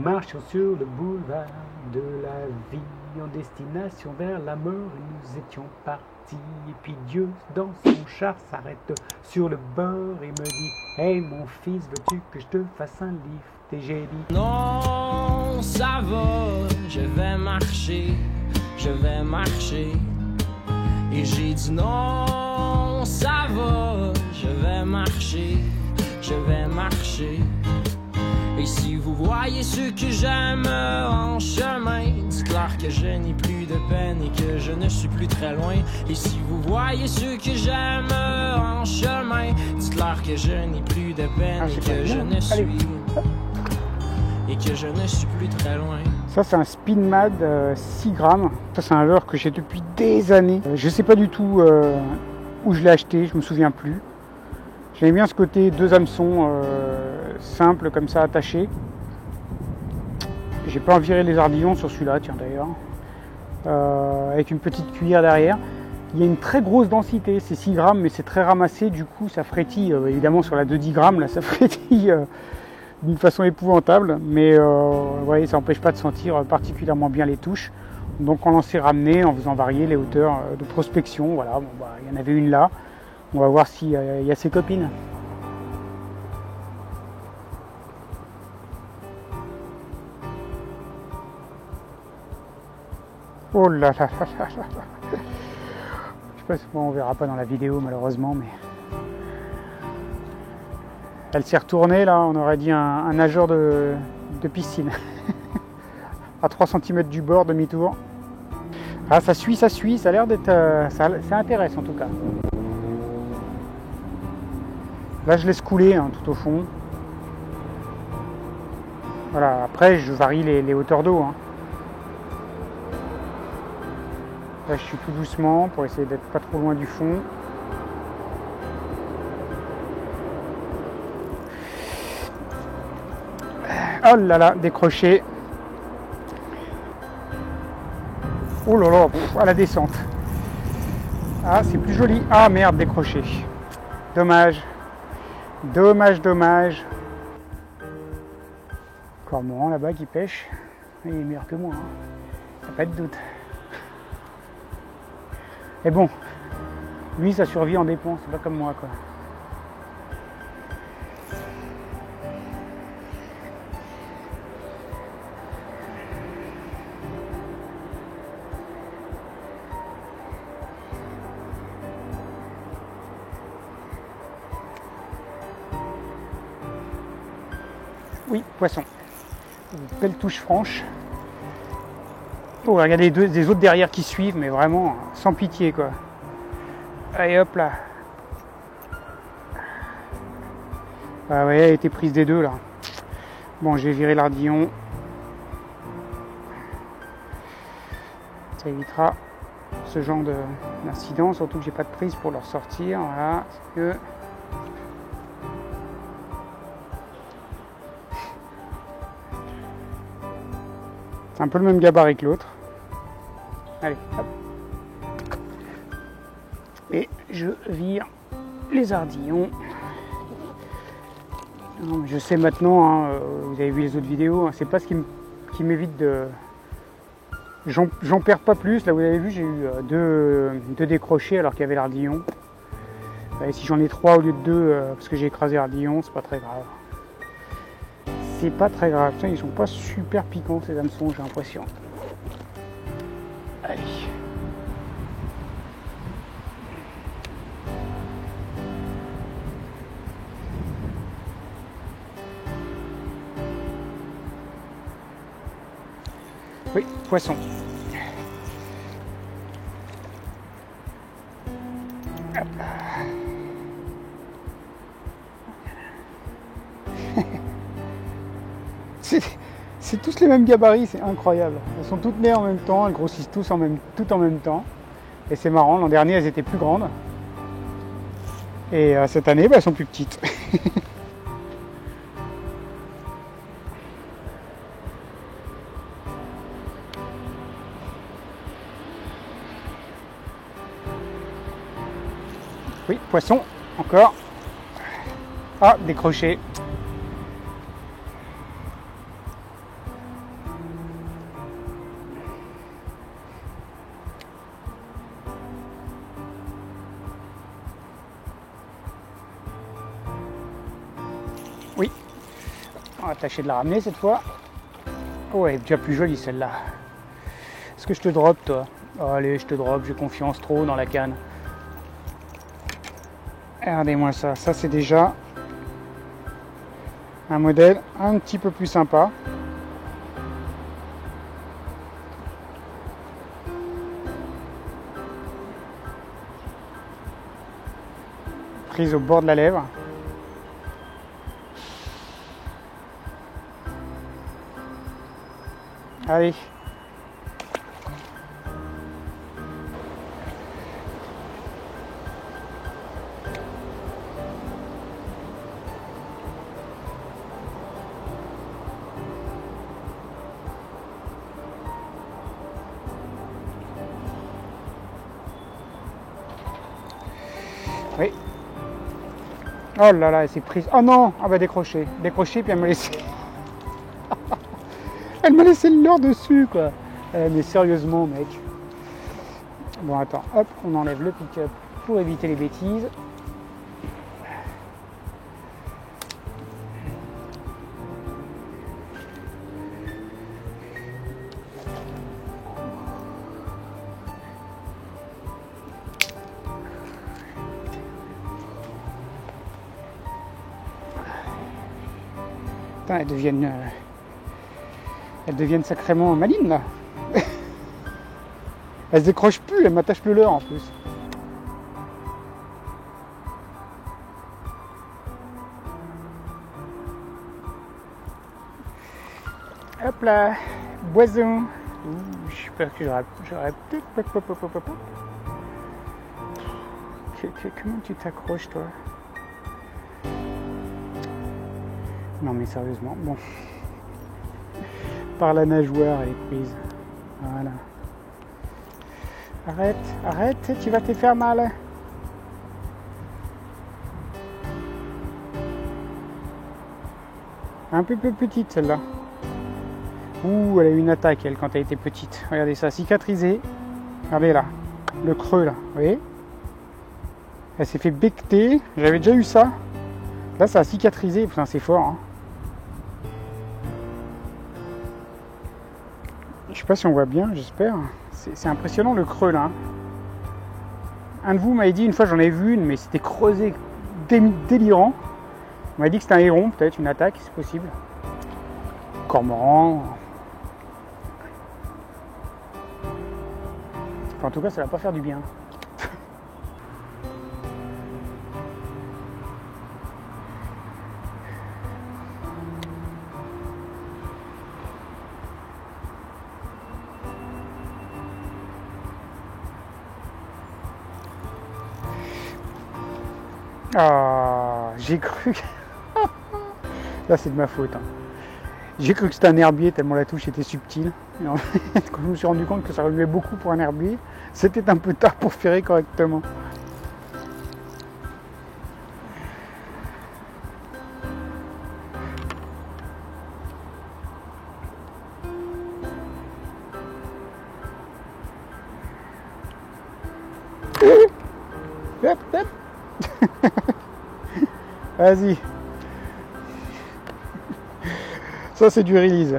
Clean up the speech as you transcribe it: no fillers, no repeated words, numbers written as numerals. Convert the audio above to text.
marchions sur le boulevard de la vie en destination vers la mort et nous étions partis. Et puis Dieu dans son char s'arrête sur le bord et me dit: hey mon fils, veux-tu que je te fasse un lift? Et j'ai dit: non, ça va, je vais marcher. Et j'ai dit: non, ça va, je vais marcher. Et si vous voyez ce que j'aime en chemin, dites-leur que je n'ai plus de peine et que je ne suis plus très loin. Et si vous voyez ce que j'aime en chemin, dites-leur que je n'ai plus de peine et que je ne suis plus très loin. Ça c'est un Spinmad 6 grammes. Ça c'est un leurre que j'ai depuis des années. Je sais pas du tout où je l'ai acheté, je me souviens plus. J'aime bien ce côté 2 hameçons simples comme ça attachés. J'ai pas enviré les ardillons sur celui-là, tiens d'ailleurs. Avec une petite cuillère derrière. Il y a une très grosse densité, c'est 6 grammes mais c'est très ramassé, du coup ça frétille. Évidemment sur la de 10 grammes là ça frétille d'une façon épouvantable, mais ouais, ça n'empêche pas de sentir particulièrement bien les touches. Donc on l'en s'est ramené en faisant varier les hauteurs de prospection. Voilà, bon, bah, il y en avait une là. On va voir s'il y a ses copines. Oh là là là là là. Je sais pas si on verra pas dans la vidéo malheureusement, mais elle s'est retournée là, on aurait dit un nageur de piscine. À 3 cm du bord, demi-tour. Ah, ça suit, ça a l'air d'être... ça intéresse en tout cas. Là je laisse couler hein, tout au fond. Voilà, après je varie les hauteurs d'eau. Hein. Là je suis tout doucement pour essayer d'être pas trop loin du fond. Oh là là, décroché. Oh là là, à la descente. Ah, c'est plus joli. Ah merde, décroché. Dommage. Dommage. Cormoran là-bas qui pêche. Il est meilleur que moi. Hein. Pas de doute. Mais bon, lui sa survie en dépend, c'est pas comme moi quoi. Oui, poisson. Belle touche franche. Oh, regardez des autres derrière qui suivent, mais vraiment sans pitié quoi. Allez hop là. Ah ouais, elle a été prise des deux là. Bon, je vais virer l'ardillon. Ça évitera ce genre d'incident, surtout que j'ai pas de prise pour leur sortir. Voilà, c'est que... C'est un peu le même gabarit que l'autre. Allez, hop. Et je vire les ardillons. Non, je sais maintenant, hein, vous avez vu les autres vidéos, hein, c'est pas ce qui m'évite de... J'en perds pas plus. Là, vous avez vu, j'ai eu deux décrochés alors qu'il y avait l'ardillon. Et si j'en ai 3 au lieu de 2, parce que j'ai écrasé l'ardillon, c'est pas très grave. C'est pas très grave. Putain, ils sont pas super piquants ces hameçons, j'ai l'impression. Allez. Oui, poisson. Hop là. C'est tous les mêmes gabarits, c'est incroyable. Elles sont toutes nées en même temps, elles grossissent tout en même temps. Et c'est marrant, l'an dernier elles étaient plus grandes. Et cette année, elles sont plus petites. Oui, poisson, encore. Ah, décroché. On va tâcher de la ramener cette fois. Oh, elle est déjà plus jolie celle-là. Est-ce que je te drop toi? Oh, allez, je te drop, j'ai confiance trop dans la canne. Regardez-moi ça, ça c'est déjà un modèle un petit peu plus sympa. Prise au bord de la lèvre. Allez. Oui. Oh là là, elle s'est prise. Oh non, ah bah décroché. Décroché, puis elle m'a laissé. Elle m'a laissé le leurre dessus, quoi. Mais sérieusement, mec. Bon, attends, hop, on enlève le pick-up pour éviter les bêtises. Putain, elles deviennent sacrément malines là. Elles se décrochent plus, elles m'attachent le leurre en plus. Hop là, boison. J'espère que j'aurais peut-être. Comment tu t'accroches toi? Non mais sérieusement, bon. Par la nageoire, elle est prise. Voilà. Arrête, arrête, tu vas te faire mal. Un peu plus petite celle-là. Ouh, elle a eu une attaque elle quand elle était petite. Regardez ça, cicatrisé. Regardez là, le creux là, vous voyez? Elle s'est fait becter, j'avais déjà eu ça. Là ça a cicatrisé, putain c'est fort. Hein. Je sais pas si on voit bien, j'espère. C'est impressionnant le creux là. Un de vous m'avait dit une fois, j'en ai vu une, mais c'était creusé délirant. On m'a dit que c'était un héron, peut-être une attaque, c'est possible. Cormoran. Enfin, en tout cas, ça va pas faire du bien. Ah, j'ai cru. Là, c'est de ma faute. Hein. J'ai cru que c'était un herbier tellement la touche était subtile. Et en fait, quand je me suis rendu compte que ça remuait beaucoup pour un herbier, c'était un peu tard pour ferrer correctement. Hop, hop. Vas-y. Ça c'est du release.